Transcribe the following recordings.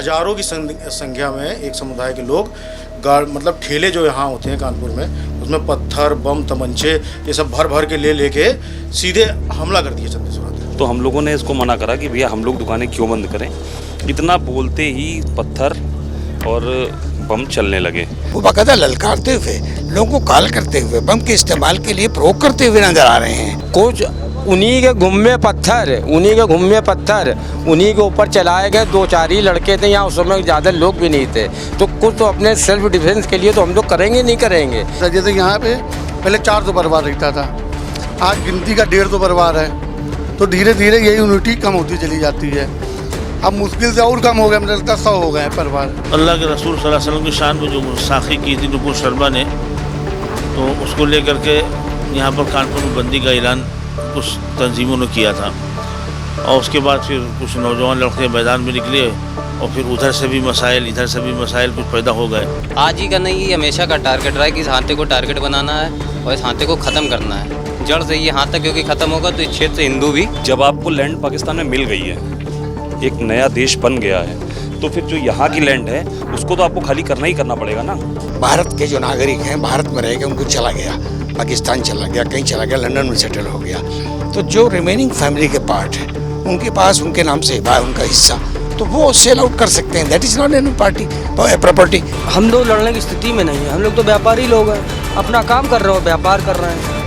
हजारों की संख्या में एक समुदाय के लोग मतलब ठेले जो यहाँ होते हैं कानपुर में, उसमें पत्थर, बम, तमंचे ये सब भर भर के लेके सीधे हमला कर दिया चंदेश्वर। तो हम लोगों ने इसको मना करा कि भैया हम लोग दुकानें क्यों बंद करें। इतना बोलते ही पत्थर और बम चलने लगे। वो बाकायदा ललकारते हुए, लोगों को कॉल करते हुए, बम के इस्तेमाल के लिए प्रयोग करते हुए नजर आ रहे हैं। कुछ उन्हीं के घुम्मे पत्थर उन्हीं के ऊपर चलाए गए। 2-4 ही लड़के थे यहाँ, उस समय ज़्यादा लोग भी नहीं थे। तो कुछ तो अपने सेल्फ डिफेंस के लिए तो हम लोग करेंगे नहीं करेंगे। जैसे यहाँ पे पहले 400 परिवार रहता था, आज गिनती का 150 परिवार है। तो धीरे धीरे ये यूनिटी कम होती चली जाती है। अब मुश्किल से और कम हो गया, मुझे लगता है 100 हो गए परिवार। अल्लाह के रसूल सल्लल्लाहु अलैहि वसल्लम की शान में जो गुस्ताखी की थी नुपुर शर्मा ने, तो उसको लेकर के यहाँ पर कानपुर में बंदी का ऐलान कुछ तंजीमों ने किया था। और उसके बाद फिर कुछ नौजवान लड़के मैदान में निकले और फिर उधर से भी मसाइल, इधर से भी मसाइल कुछ पैदा हो गए। आज ही का नहीं, ये हमेशा का टारगेट रहा है कि इस हाथे को टारगेट बनाना है और इस हाथे को ख़त्म करना है जड़ से। ये हाथा क्योंकि ख़त्म होगा तो इस क्षेत्र से हिंदू भी। जब आपको लैंड पाकिस्तान में मिल गई है, एक नया देश बन गया है, तो फिर जो यहाँ की लैंड है उसको तो आपको खाली करना ही करना पड़ेगा ना। भारत के जो नागरिक हैं, भारत में रह गए, उनको चला गया, पाकिस्तान चला गया, कहीं चला गया, लंदन में सेटल हो गया। तो जो रिमेनिंग फैमिली के पार्ट है उनके पास उनके नाम से उनका हिस्सा तो वो सेल आउट कर सकते हैं। That is not any party property. हम लोग लड़ने की स्थिति में नहीं है। हम लोग तो व्यापारी लोग हैं, अपना काम कर रहे हो, व्यापार कर रहे हैं।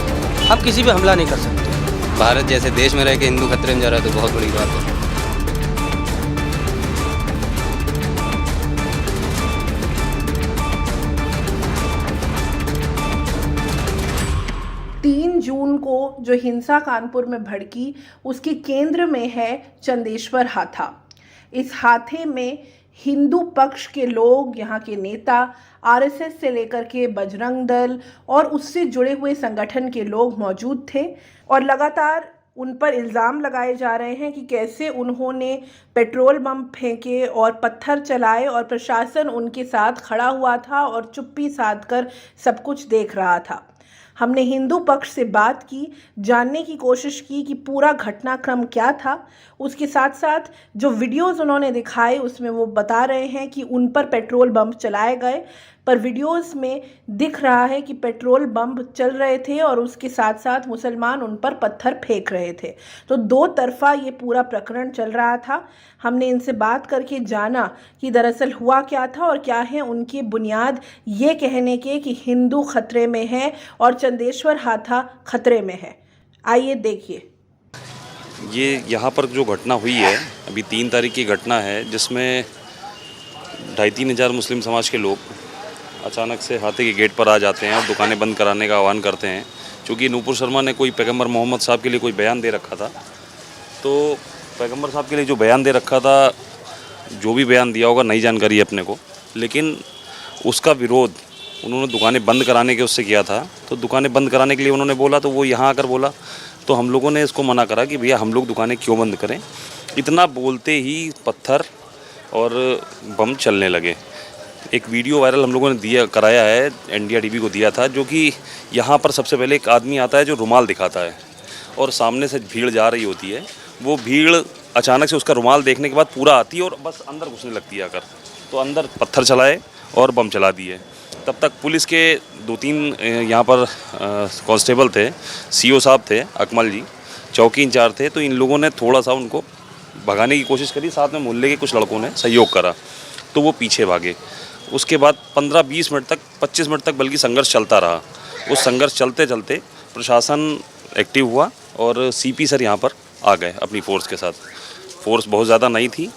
हम किसी पे हमला नहीं कर सकते। भारत जैसे देश में रह के हिंदू खतरे में जा रहा है तो बहुत बड़ी बात है। 3 जून को जो हिंसा कानपुर में भड़की, उसके केंद्र में है चंदेश्वर हाथा। इस हाथे में हिंदू पक्ष के लोग, यहाँ के नेता, आरएसएस से लेकर के बजरंग दल और उससे जुड़े हुए संगठन के लोग मौजूद थे और लगातार उन पर इल्ज़ाम लगाए जा रहे हैं कि कैसे उन्होंने पेट्रोल बम फेंके और पत्थर चलाए और प्रशासन उनके साथ खड़ा हुआ था और चुप्पी साध कर सब कुछ देख रहा था। हमने हिंदू पक्ष से बात की, जानने की कोशिश की कि पूरा घटनाक्रम क्या था। उसके साथ साथ जो वीडियोज़ उन्होंने दिखाए उसमें वो बता रहे हैं कि उन पर पेट्रोल बम चलाए गए, पर वीडियोज़ में दिख रहा है कि पेट्रोल बम चल रहे थे और उसके साथ साथ मुसलमान उन पर पत्थर फेंक रहे थे। तो 2 तरफ़ा ये पूरा प्रकरण चल रहा था। हमने इनसे बात करके जाना कि दरअसल हुआ क्या था और क्या है उनकी बुनियाद ये कहने के कि हिंदू खतरे में है और चंदेश्वर हाथा खतरे में है। आइए देखिए। ये यहाँ पर जो घटना हुई है, अभी 3 तारीख की घटना है, जिसमें 2,500-3 हज़ार मुस्लिम समाज के लोग अचानक से हाथे के गेट पर आ जाते हैं और दुकानें बंद कराने का आह्वान करते हैं। क्योंकि नुपुर शर्मा ने कोई पैगंबर मोहम्मद साहब के लिए कोई बयान दे रखा था, तो पैगंबर साहब के लिए जो बयान दे रखा था, जो भी बयान दिया होगा नई जानकारी है अपने को, लेकिन उसका विरोध उन्होंने दुकानें बंद कराने के उससे किया था। तो दुकानें बंद कराने के लिए उन्होंने बोला, तो वो यहाँ आकर बोला, तो हम लोगों ने इसको मना करा कि भैया हम लोग दुकानें क्यों बंद करें। इतना बोलते ही पत्थर और बम चलने लगे। एक वीडियो वायरल हम लोगों ने कराया है, NDRTV को दिया था, जो कि यहाँ पर सबसे पहले एक आदमी आता है जो रुमाल दिखाता है और सामने से भीड़ जा रही होती है। वो भीड़ अचानक से उसका रुमाल देखने के बाद पूरा आती है और बस अंदर घुसने लगती है आकर। तो अंदर पत्थर चलाए और बम चला दिए। तब तक पुलिस के 2-3 यहाँ पर कांस्टेबल थे, CO साहब थे, अकमल जी चौकी इंचार्ज थे। तो इन लोगों ने थोड़ा सा उनको भगाने की कोशिश करी, साथ में मोहल्ले के कुछ लड़कों ने सहयोग करा, तो वो पीछे भागे। उसके बाद 15-20 मिनट तक, 25 मिनट तक बल्कि संघर्ष चलता रहा। उस संघर्ष चलते चलते प्रशासन एक्टिव हुआ और CP सर यहाँ पर आ गए अपनी फ़ोर्स के साथ। फोर्स बहुत ज़्यादा नहीं थी,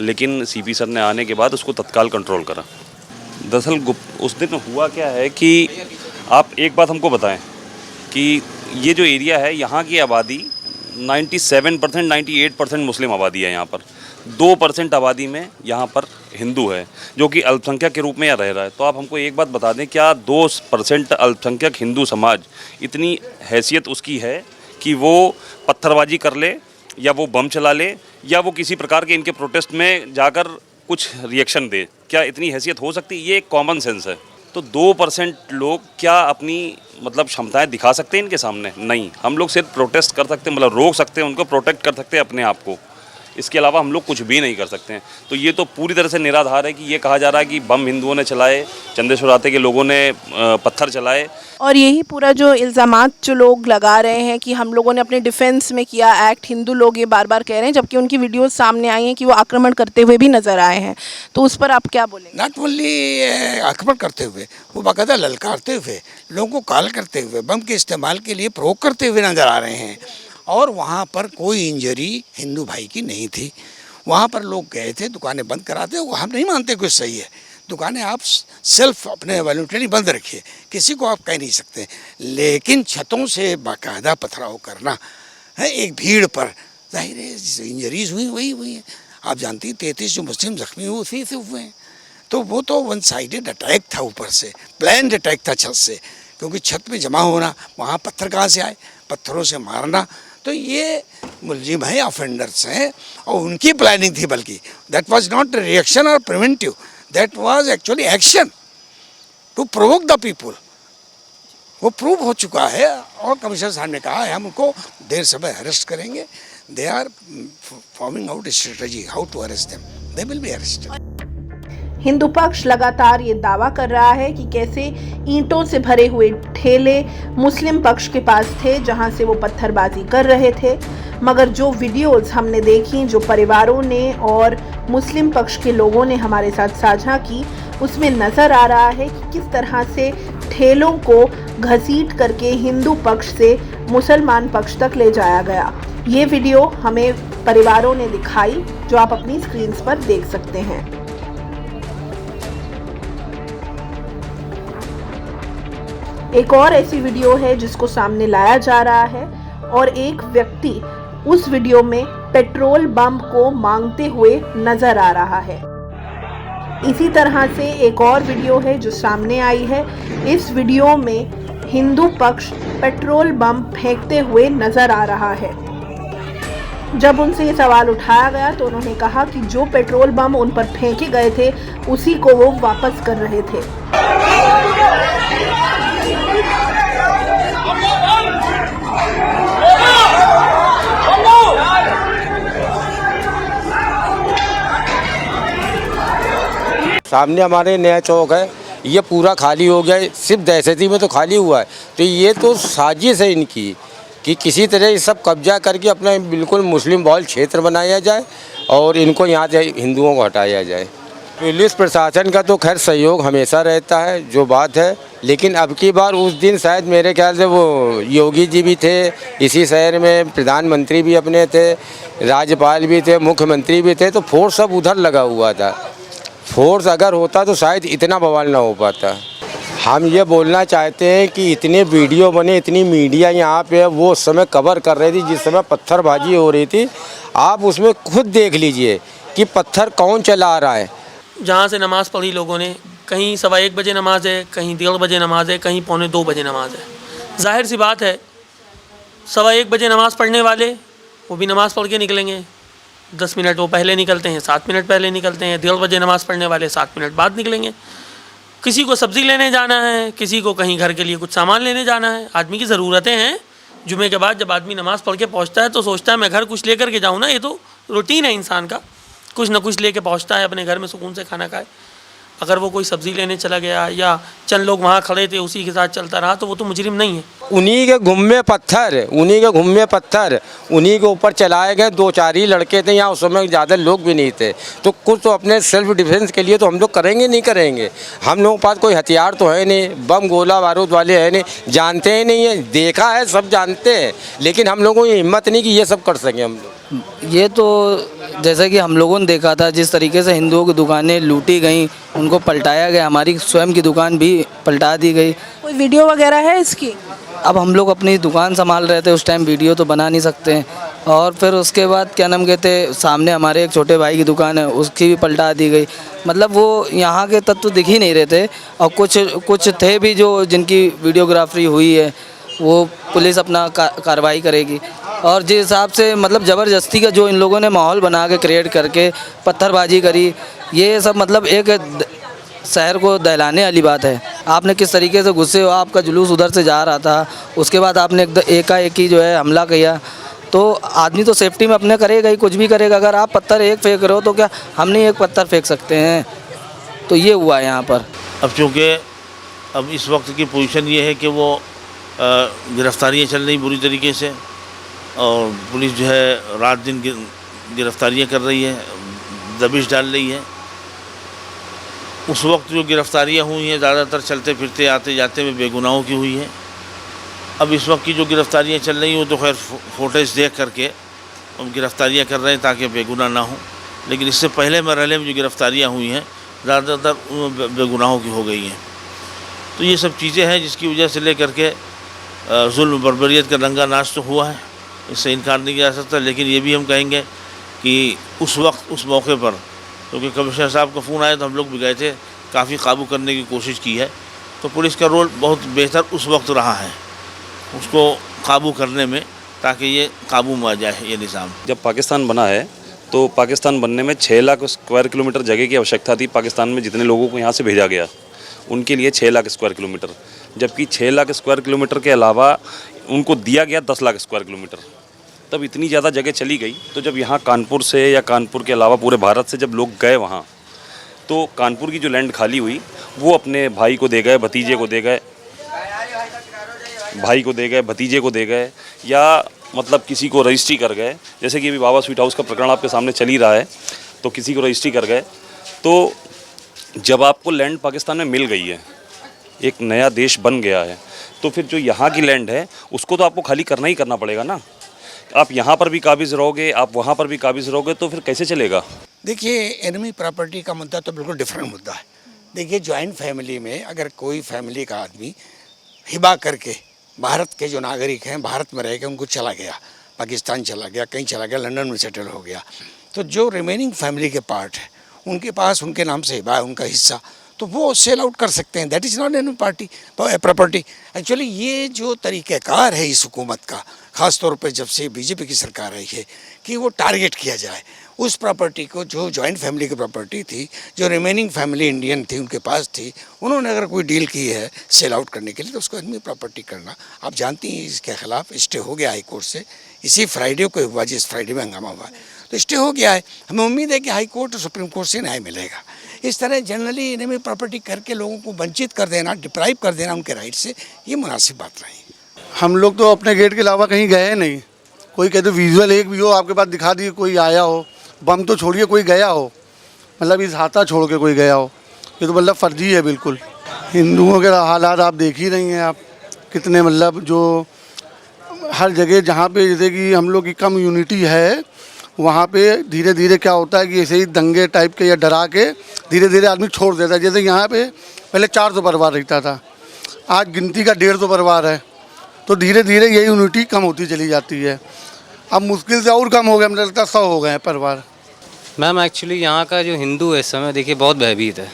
लेकिन CP सर ने आने के बाद उसको तत्काल कंट्रोल करा। दरअसल उस दिन हुआ क्या है कि आप एक बात हमको बताएं कि ये जो एरिया है, यहाँ की आबादी 97%, 98% मुस्लिम आबादी है यहाँ पर। 2% आबादी में यहाँ पर हिंदू है, जो कि अल्पसंख्यक के रूप में यहाँ रह रहा है। तो आप हमको एक बात बता दें, क्या 2% अल्पसंख्यक हिंदू समाज इतनी हैसियत उसकी है कि वो पत्थरबाजी कर ले, या वो बम चला ले, या वो किसी प्रकार के इनके प्रोटेस्ट में जाकर कुछ रिएक्शन दे? क्या इतनी हैसियत हो सकती है? ये एक कॉमन सेंस है। तो 2% लोग क्या अपनी मतलब क्षमताएं दिखा सकते हैं इनके सामने? नहीं। हम लोग सिर्फ प्रोटेस्ट कर सकते हैं, मतलब रोक सकते हैं उनको, प्रोटेक्ट कर सकते हैं अपने आप को। इसके अलावा हम लोग कुछ भी नहीं कर सकते हैं। तो ये तो पूरी तरह से निराधार है कि ये कहा जा रहा है कि बम हिंदुओं ने चलाए, चंदेश्वर हाथे के लोगों ने पत्थर चलाए। और यही पूरा जो इल्ज़ामात जो लोग लगा रहे हैं कि हम लोगों ने अपने डिफेंस में किया एक्ट, हिंदू लोग ये बार बार कह रहे हैं, जबकि उनकी वीडियोस सामने आई हैं कि वो आक्रमण करते हुए भी नज़र आए हैं। तो उस पर आप क्या बोलेंगे? नॉट ओनली आक्रमण करते हुए, वो बाकायदा ललकारते हुए, लोगों को कॉल करते हुए, बम के इस्तेमाल के लिए प्रोवोक करते हुए नज़र आ रहे हैं। और वहाँ पर कोई इंजरी हिंदू भाई की नहीं थी। वहाँ पर लोग गए थे, दुकानें बंद कराते, वो हम नहीं मानते कुछ सही है। दुकानें आप सेल्फ अपने वॉलंटरी बंद रखिए, किसी को आप कह नहीं सकते, लेकिन छतों से बाकायदा पथराव करना है एक भीड़ पर, जाहिर है इंजरीज हुई वही है। आप जानती हैं 33 जो मुस्लिम जख्मी हुए उसी से हुए हैं। तो वो तो वन साइडेड अटैक था, ऊपर से प्लान्ड अटैक था छत से, क्योंकि छत पे जमा होना, वहाँ पत्थर कहाँ से आए, पत्थरों से मारना। तो ये मुलजिम हैं, ऑफेंडर्स हैं, और उनकी प्लानिंग थी, बल्कि दैट वाज नॉट रिएक्शन और preventive, that was actually action to provoke the people. वो प्रूव हो चुका है और कमिश्नर साहब ने कहा है हम उनको देर समय अरेस्ट करेंगे। They are forming out strategy how to arrest them, they will be arrested. Hindu पक्ष लगातार ये दावा कर रहा है कि कैसे ईंटों से भरे हुए ठेले मुस्लिम पक्ष के पास थे, जहां से वो पत्थरबाजी कर रहे थे। मगर जो वीडियोस हमने देखी, जो परिवारों ने और मुस्लिम पक्ष के लोगों ने हमारे साथ साझा की, उसमें नज़र आ रहा है कि किस तरह से ठेलों को घसीट करके हिंदू पक्ष से मुसलमान पक्ष तक ले जाया गया। ये वीडियो हमें परिवारों ने दिखाई, जो आप अपनी स्क्रीन पर देख सकते हैं। एक और ऐसी वीडियो है जिसको सामने लाया जा रहा है और एक व्यक्ति उस वीडियो में पेट्रोल बम को मांगते हुए नजर आ रहा है। इसी तरह से एक और वीडियो है जो सामने आई है। इस वीडियो में हिंदू पक्ष पेट्रोल बम फेंकते हुए नजर आ रहा है। जब उनसे ये सवाल उठाया गया तो उन्होंने कहा कि जो पेट्रोल बम उन पर फेंके गए थे उसी को वो वापस कर रहे थे। सामने हमारे नया चौक है, ये पूरा खाली हो गया है, सिर्फ दहशती में तो खाली हुआ है। तो ये तो साजिश है इनकी कि किसी तरह ये सब कब्जा करके अपना बिल्कुल मुस्लिम बहुल क्षेत्र बनाया जाए और इनको यहाँ से हिंदुओं को हटाया जाए। पुलिस प्रशासन का तो खैर सहयोग हमेशा रहता है, जो बात है, लेकिन अब की बार उस दिन शायद मेरे ख्याल से वो योगी जी भी थे इसी शहर में, प्रधानमंत्री भी अपने थे, राज्यपाल भी थे, मुख्यमंत्री भी थे, तो फोर्स सब उधर लगा हुआ था। फोर्स अगर होता तो शायद इतना बवाल ना हो पाता। हम ये बोलना चाहते हैं कि इतने वीडियो बने, इतनी मीडिया यहाँ पे वो उस समय कवर कर रही थी जिस समय पत्थरबाजी हो रही थी। आप उसमें खुद देख लीजिए कि पत्थर कौन चला रहा है। जहाँ से नमाज़ पढ़ी लोगों ने, कहीं 1:15 बजे नमाज है, कहीं 1:30 बजे नमाज है, कहीं 1:45 बजे नमाज है। जाहिर सी बात है 1:15 बजे नमाज़ पढ़ने वाले वो भी नमाज़ पढ़ के निकलेंगे। 10 मिनट वो पहले निकलते हैं, 7 मिनट पहले निकलते हैं। 1:30 बजे नमाज़ पढ़ने वाले 7 मिनट बाद निकलेंगे। किसी को सब्ज़ी लेने जाना है, किसी को कहीं घर के लिए कुछ सामान लेने जाना है। आदमी की ज़रूरतें हैं। जुमे के बाद जब आदमी नमाज़ पढ़ के पहुँचता है तो सोचता है मैं घर कुछ लेकर के जाऊँ ना। ये तो रूटीन है इंसान का, कुछ ना कुछ लेके पहुँचता है, अपने घर में सुकून से खाना खाए। अगर वो कोई सब्ज़ी लेने चला गया या चंद लोग वहाँ खड़े थे उसी के साथ चलता रहा तो वो तो मुजरिम नहीं है। उन्हीं के घुम्मे पत्थर, उन्हीं के ऊपर चलाए गए। 2-4 ही लड़के थे यहाँ, उस समय ज़्यादा लोग भी नहीं थे। तो कुछ तो अपने सेल्फ डिफेंस के लिए तो हम लोग करेंगे नहीं करेंगे। हम लोगों के पास कोई हथियार तो है नहीं, बम गोला बारूद वाले है नहीं, जानते ही नहीं है। देखा है, सब जानते हैं, लेकिन हम लोगों की हिम्मत नहीं कि ये सब कर सकें हम लोग। ये तो जैसा कि हम लोगों ने देखा था, जिस तरीके से हिंदुओं की दुकानें लूटी गई, उनको पलटाया गया, हमारी स्वयं की दुकान भी पलटा दी गई। कोई वीडियो वगैरह है इसकी? अब हम लोग अपनी दुकान संभाल रहे थे, उस टाइम वीडियो तो बना नहीं सकते हैं। और फिर उसके बाद क्या नाम कहते, सामने हमारे एक छोटे भाई की दुकान है, उसकी भी पलटा दी गई। मतलब वो यहाँ के तत्व दिख ही नहीं रहे थे। और कुछ थे भी जो जिनकी वीडियोग्राफी हुई है, वो पुलिस अपना कार्रवाई करेगी। और जिस हिसाब से मतलब ज़बरदस्ती का जो इन लोगों ने माहौल बना के क्रिएट करके पत्थरबाजी करी, ये सब मतलब एक शहर को दहलाने वाली बात है। आपने किस तरीके से गुस्से हो, आपका जुलूस उधर से जा रहा था, उसके बाद आपने एकाएक ही जो है हमला किया। तो आदमी तो सेफ्टी में अपने करेगा ही, कुछ भी करेगा। अगर आप पत्थर एक फेंक रहे हो तो क्या हम नहीं एक पत्थर फेंक सकते हैं? तो ये हुआ है यहाँ पर। अब चूँकि अब इस वक्त की पोजीशन ये है कि वो गिरफ्तारियाँ चल रही बुरी तरीके से, और पुलिस जो है रात दिन गिरफ्तारियाँ कर रही है, दबिश डाल रही है। उस वक्त जो गिरफ्तारियाँ हुई हैं ज़्यादातर चलते फिरते आते जाते में बेगुनाहों की हुई हैं। अब इस वक्त की जो गिरफ्तारियाँ चल रही हैं वो तो खैर फोटेज देख करके हम गिरफ्तारियाँ कर रहे हैं ताकि बेगुनाह ना हो, लेकिन इससे पहले मरहले में जो गिरफ्तारियाँ हुई हैं ज़्यादातर बेगुनाहों की हो गई हैं। तो ये सब चीज़ें हैं जिसकी वजह से लेकर के जुल्म बर्बरियत का रंगा नाश तो हुआ है, इससे इनकार नहीं किया जा सकता। लेकिन ये भी हम कहेंगे कि उस वक्त उस मौके पर क्योंकि कमिश्नर साहब का फ़ोन आया तो हम लोग भी गए थे, काफ़ी काबू करने की कोशिश की है। तो पुलिस का रोल बहुत बेहतर उस वक्त रहा है उसको काबू करने में, ताकि ये काबू में आ जाए ये निज़ाम। जब पाकिस्तान बना है तो पाकिस्तान बनने में 6 लाख स्क्वायर किलोमीटर जगह की आवश्यकता थी। पाकिस्तान में जितने लोगों को यहाँ से भेजा गया उनके लिए 6 लाख स्क्वायर किलोमीटर, जबकि 6 लाख स्क्वायर किलोमीटर के अलावा उनको दिया गया 10 लाख स्क्वायर किलोमीटर। तब इतनी ज़्यादा जगह चली गई। तो जब यहाँ कानपुर से या कानपुर के अलावा पूरे भारत से जब लोग गए वहाँ, तो कानपुर की जो लैंड खाली हुई वो अपने भाई को दे गए, भतीजे को दे गए, भाई को दे गए, भतीजे को दे गए, या मतलब किसी को रजिस्ट्री कर गए। जैसे कि अभी बाबा स्वीट हाउस का प्रकरण आपके सामने चल ही रहा है, तो किसी को रजिस्ट्री कर गए। तो जब आपको लैंड पाकिस्तान में मिल गई है, एक नया देश बन गया है, तो फिर जो यहाँ की लैंड है उसको तो आपको खाली करना ही करना पड़ेगा ना। आप यहाँ पर भी काबिज रहोगे, आप वहाँ पर भी काबिज रहोगे, तो फिर कैसे चलेगा? देखिए, एनिमी प्रॉपर्टी का मुद्दा तो बिल्कुल डिफरेंट मुद्दा है। देखिए, जॉइंट फैमिली में अगर कोई फैमिली का आदमी हिबा करके भारत के जो नागरिक हैं, भारत में रह के उनको चला गया, पाकिस्तान चला गया, कहीं चला गया, लंदन में सेटल हो गया, तो जो रिमेनिंग फैमिली के पार्ट है उनके पास उनके नाम से हिबा है, उनका हिस्सा, तो वो सेल आउट कर सकते हैं। That is not any party property. Actually ये जो तरीक़ेकार है इस हुकूमत का, ख़ास तौर पे जब से बीजेपी की सरकार आई है, कि वो टारगेट किया जाए उस प्रॉपर्टी को जो जॉइंट फैमिली की प्रॉपर्टी थी, जो रिमेनिंग फैमिली इंडियन थी उनके पास थी, उन्होंने अगर कोई डील की है सेल आउट करने के लिए, तो उसको एनिमी प्रॉपर्टी करना, आप जानती हैं इसके खिलाफ स्टे हो गया हाई कोर्ट से। इसी फ्राइडे को हुआ, जिस फ्राइडे में हंगामा हुआ है, तो स्टे हो गया है। हमें उम्मीद है कि हाई कोर्ट और सुप्रीम कोर्ट से न्याय मिलेगा। इस तरह जनरली एनिमी प्रॉपर्टी करके लोगों को वंचित कर देना, डिप्राइव कर देना उनके राइट से, ये मुनासिब बात नहीं। हम लोग तो अपने गेट के अलावा कहीं गए नहीं। कोई कहते विजुअल एक भी हो आपके पास दिखा दिए, कोई आया हो, बम तो छोड़िए कोई गया हो, मतलब इस हाथा छोड़ के कोई गया हो, ये तो मतलब फर्जी है बिल्कुल। हिंदुओं के हालात आप देख ही रही हैं, आप कितने मतलब जो हर जगह जहाँ पे जैसे कि हम लोग की कम यूनिटी है, वहाँ पे धीरे धीरे क्या होता है कि ऐसे ही दंगे टाइप के या डरा के धीरे धीरे आदमी छोड़ देता है। जैसे यहाँ पे पहले 400 परिवार रहता था, आज गिनती का 150 परिवार है, तो धीरे धीरे ये यूनिटी कम होती चली जाती है। अब मुश्किल से और कम हो गया, मुझे लगता है 100 हो गए हैं परिवार। मैम एक्चुअली यहाँ का जो हिंदू है इस समय देखिए बहुत भयभीत है,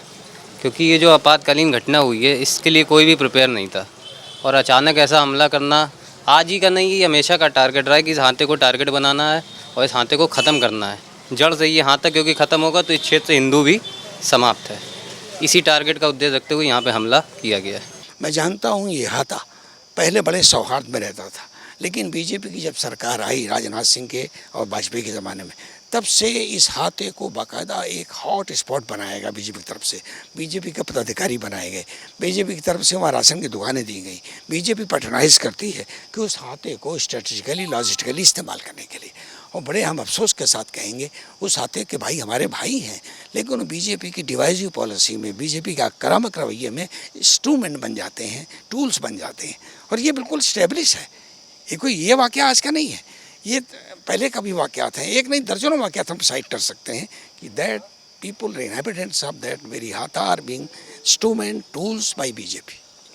क्योंकि ये जो आपातकालीन घटना हुई है इसके लिए कोई भी प्रिपेयर नहीं था, और अचानक ऐसा हमला करना आज ही का नहीं, ये हमेशा का टारगेट रहा है कि इस हाथे को टारगेट बनाना है और इस हाथे को ख़त्म करना है जड़ से। ये हाथा क्योंकि ख़त्म होगा तो इस क्षेत्र से हिंदू भी समाप्त है। इसी टारगेट का उद्देश्य रखते हुए यहाँ पे हमला किया गया है। मैं जानता हूँ ये हाथा पहले बड़े सौहार्द में रहता था, लेकिन बीजेपी की जब सरकार आई राजनाथ सिंह के और वाजपेयी के ज़माने में, तब से इस हाथे को बाकायदा एक हॉट स्पॉट बनाया गया बीजेपी की तरफ से। बीजेपी के पदाधिकारी बनाए गए, बीजेपी की तरफ से वहाँ राशन की दुकानें दी गई। बीजेपी पैटर्नाइज करती है कि उस हाथे को स्ट्रेटेजिकली लॉजिस्टिकली इस्तेमाल करने के लिए, और बड़े हम अफसोस के साथ कहेंगे उस हाथे के भाई हमारे भाई हैं, लेकिन बीजेपी की डिवाइसिव पॉलिसी में, बीजेपी का आक्रामक रवैये में इंस्ट्रूमेंट बन जाते हैं, टूल्स बन जाते हैं, और ये बिल्कुल स्टेब्लिश है। ये कोई ये वाक़या आज का नहीं है, ये पहले का भी वाक़यात हैं, एक नहीं दर्जनों वाक़यात हम साइट कर सकते हैं कि that people inhabitants of that very हाथा are being instrument tools by BJP,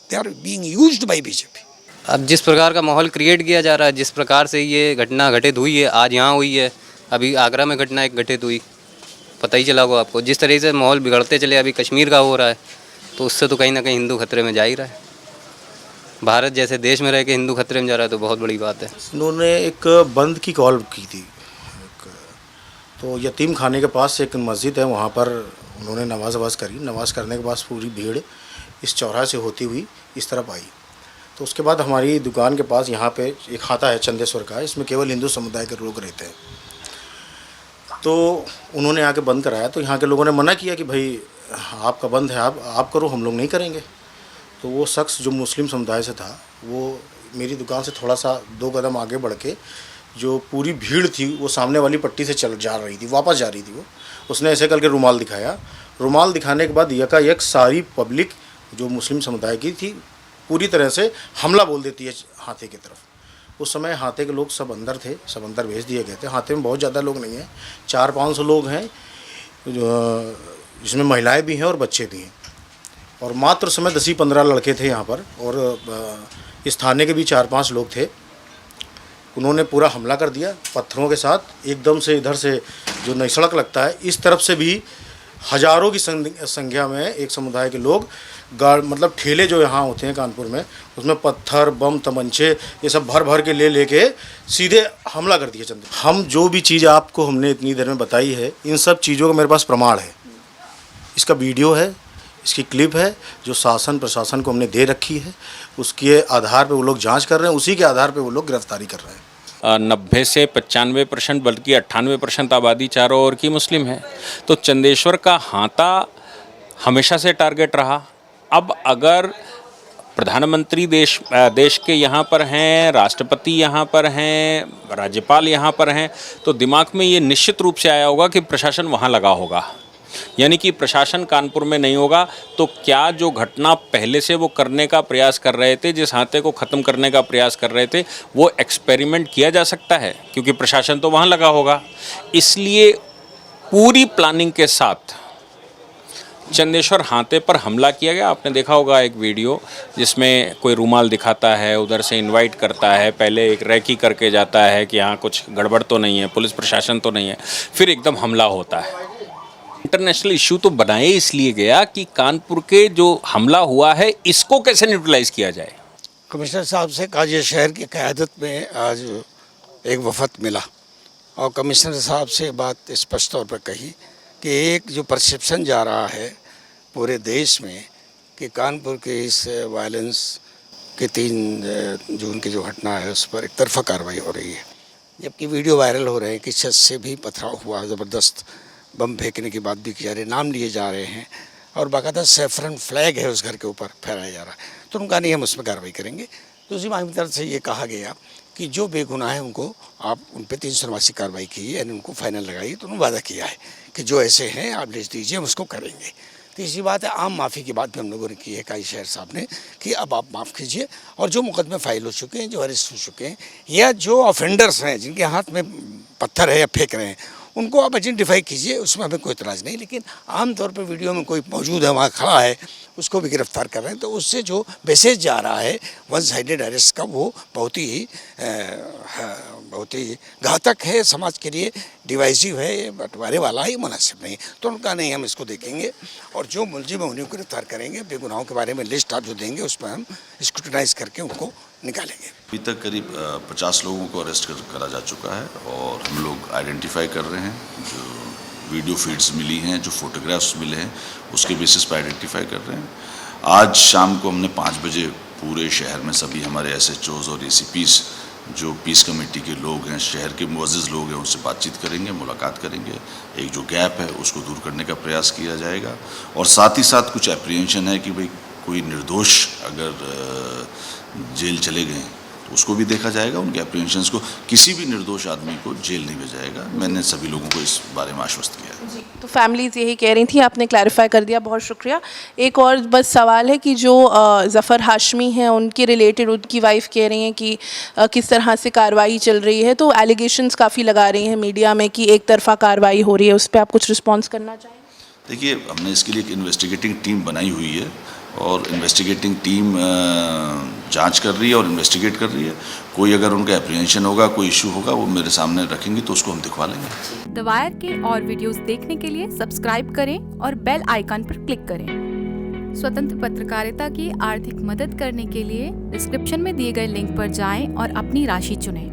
they are being used by BJP. अब जिस प्रकार का माहौल क्रिएट किया जा रहा है, जिस प्रकार से ये घटना घटित हुई है, आज यहाँ हुई है, अभी आगरा में घटना एक घटित हुई, पता ही चला होगा आपको। जिस तरह से माहौल बिगड़ते चले, अभी कश्मीर का हो रहा है, तो उससे तो कहीं ना कहीं हिंदू खतरे में जा ही रहा है। भारत जैसे देश में रह के हिंदू खतरे में जा रहा है तो बहुत बड़ी बात है। उन्होंने एक बंद की कॉल की थी, तो यतीम खाने के पास एक मस्जिद है, वहाँ पर उन्होंने नमाज करी। नमाज करने के बाद पूरी भीड़ इस चौराहे से होती हुई इस तरफ आई, तो उसके बाद हमारी दुकान के पास यहाँ पे एक खाता है चंदेश्वर का, इसमें केवल हिंदू समुदाय के लोग रहते हैं। तो उन्होंने आके बंद कराया, तो यहाँ के लोगों ने मना किया कि भाई आपका बंद है, आप करो, हम लोग नहीं करेंगे। तो वो शख्स जो मुस्लिम समुदाय से था, वो मेरी दुकान से थोड़ा सा 2 कदम आगे बढ़ के, जो पूरी भीड़ थी वो सामने वाली पट्टी से चल जा रही थी, वापस जा रही थी, वो उसने ऐसे करके रुमाल दिखाया। रुमाल दिखाने के बाद यकायक सारी पब्लिक जो मुस्लिम समुदाय की थी पूरी तरह से हमला बोल देती है हाथे की तरफ। उस समय हाथे के लोग सब अंदर थे, सब अंदर भेज दिए गए थे। हाथे में बहुत ज़्यादा लोग नहीं हैं, 400-500 लोग हैं, जिसमें महिलाएं भी हैं और बच्चे भी हैं। और मात्र समय 10-15 लड़के थे यहाँ पर, और इस थाने के भी 4-5 लोग थे। उन्होंने पूरा हमला कर दिया पत्थरों के साथ, एकदम से इधर से जो नई सड़क लगता है इस तरफ से भी हज़ारों की संख्या में एक समुदाय के लोग मतलब ठेले जो यहाँ होते हैं कानपुर में, उसमें पत्थर, बम, तमंचे ये सब भर भर के लेके सीधे हमला कर दिया चंदे। हम जो भी चीज़ आपको हमने इतनी देर में बताई है, इन सब चीज़ों का मेरे पास प्रमाण है, इसका वीडियो है, इसकी क्लिप है, जो शासन प्रशासन को हमने दे रखी है। उसके आधार पे वो लोग जांच कर रहे हैं, उसी के आधार पे वो लोग गिरफ्तारी कर रहे हैं। 90 से 95% बल्कि 98% आबादी चारों ओर की मुस्लिम है। तो चंदेश्वर का हाथा हमेशा से टारगेट रहा। अब अगर प्रधानमंत्री देश के यहाँ पर हैं, राष्ट्रपति यहाँ पर हैं, राज्यपाल यहाँ पर हैं, तो दिमाग में ये निश्चित रूप से आया होगा कि प्रशासन वहाँ लगा होगा, यानी कि प्रशासन कानपुर में नहीं होगा। तो क्या जो घटना पहले से वो करने का प्रयास कर रहे थे, जिस हाथे को ख़त्म करने का प्रयास कर रहे थे, वो एक्सपेरिमेंट किया जा सकता है, क्योंकि प्रशासन तो वहाँ लगा होगा। इसलिए पूरी प्लानिंग के साथ चंदेश्वर हाथे पर हमला किया गया। आपने देखा होगा एक वीडियो जिसमें कोई रुमाल दिखाता है, उधर से इनवाइट करता है, पहले एक रैकी करके जाता है कि हाँ कुछ गड़बड़ तो नहीं है, पुलिस प्रशासन तो नहीं है, फिर एकदम हमला होता है। इंटरनेशनल इशू तो बनाए इसलिए गया कि कानपुर के जो हमला हुआ है इसको कैसे न्यूट्रलाइज किया जाए। कमिश्नर साहब से काजी शहर की क़यादत में आज एक वफद मिला और कमिश्नर साहब से बात स्पष्ट तौर पर कही कि एक जो परसेप्शन जा रहा है पूरे देश में कि कानपुर के इस वायलेंस के 3 जून की जो घटना है उस पर एक तरफा कार्रवाई हो रही है, जबकि वीडियो वायरल हो रहे हैं कि छत से भी पथराव हुआ, ज़बरदस्त बम फेंकने की बात भी की जा रही है, नाम लिए जा रहे हैं और बाकायदा सैफरन फ्लैग है उस घर के ऊपर फहराया जा रहा है। तो उनका नहीं, हम उसमें कार्रवाई करेंगे। दूसरी मांग की तरफ से ये कहा गया कि जो बेगुनाह है उनको आप उन पर 389 कार्रवाई की, यानी उनको फाइनल लगाई। तो उन्होंने वादा किया है कि जो ऐसे हैं आप लिस्ट दीजिए, हम उसको करेंगे। तीसरी बात है आम माफ़ी की बात भी हम लोगों ने की है काजी शहर साहब ने कि अब आप माफ़ कीजिए और जो मुकदमे फाइल हो चुके हैं, जो अरेस्ट हो चुके हैं, या जो ऑफेंडर्स हैं जिनके हाथ में पत्थर है या फेंक रहे हैं, उनको आप आइडेंटिफाई कीजिए, उसमें हमें कोई इतराज़ नहीं। लेकिन आम तौर पर वीडियो में कोई मौजूद है, वहाँ खड़ा है, उसको भी गिरफ्तार कर रहे हैं। तो उससे जो मैसेज जा रहा है वन साइडेड अरेस्ट का, वो बहुत ही घातक है समाज के लिए, डिवाइसिव है, बंटवारे वाला ही मुनासिब नहीं। तो उनका नहीं, हम इसको देखेंगे और जो मुलजिम है उन्हीं को गिरफ्तार करेंगे। बेगुनाहों के बारे में लिस्ट आप जो देंगे उस पर हम स्क्रूटनाइज करके उनको निकालेंगे। अभी तक करीब 50 लोगों को अरेस्ट करा जा चुका है और हम लोग आइडेंटिफाई कर रहे हैं। जो वीडियो फीड्स मिली हैं, जो फोटोग्राफ्स मिले हैं, उसके बेसिस पर आइडेंटिफाई कर रहे हैं। आज शाम को हमने 5 बजे पूरे शहर में सभी हमारे SHOs और ACPs जो पीस कमेटी के लोग हैं, शहर के मुअज़्ज़िज़ लोग हैं, उनसे बातचीत करेंगे, मुलाकात करेंगे। एक जो गैप है उसको दूर करने का प्रयास किया जाएगा और साथ ही साथ कुछ एप्रीहेंशन है कि भाई कोई निर्दोष अगर जेल चले गए तो उसको भी देखा जाएगा, उनके एप्रीहेंशंस को। किसी भी निर्दोष आदमी को जेल नहीं भेजा जाएगा। मैंने सभी लोगों को इस बारे में आश्वस्त किया है। जी, तो फैमिलीज़ यही कह रही थी, आपने क्लैरिफाई कर दिया, बहुत शुक्रिया। एक और बस सवाल है कि जो ज़फ़र हाशमी हैं उनके रिलेटेड उनकी वाइफ कह रही हैं कि किस तरह से कार्रवाई चल रही है, तो एलिगेशंस काफ़ी लगा रही हैं मीडिया में कि एक तरफ़ा कार्रवाई हो रही है, उस पर आप कुछ रिस्पॉन्स करना चाहें? देखिए, हमने इसके लिए एक इन्वेस्टिगेटिंग टीम बनाई हुई है और इन्वेस्टिगेटिंग टीम जांच कर रही है और इन्वेस्टिगेट कर रही है। कोई अगर उनका एप्रीहेंशन होगा, कोई इशू होगा, वो मेरे सामने रखेंगे तो उसको हम दिखवा लेंगे। द वायर के और वीडियोस देखने के लिए सब्सक्राइब करें और बेल आइकन पर क्लिक करें। स्वतंत्र पत्रकारिता की आर्थिक मदद करने के लिए डिस्क्रिप्शन में दिए गए लिंक पर जाएं और अपनी राशि चुनें।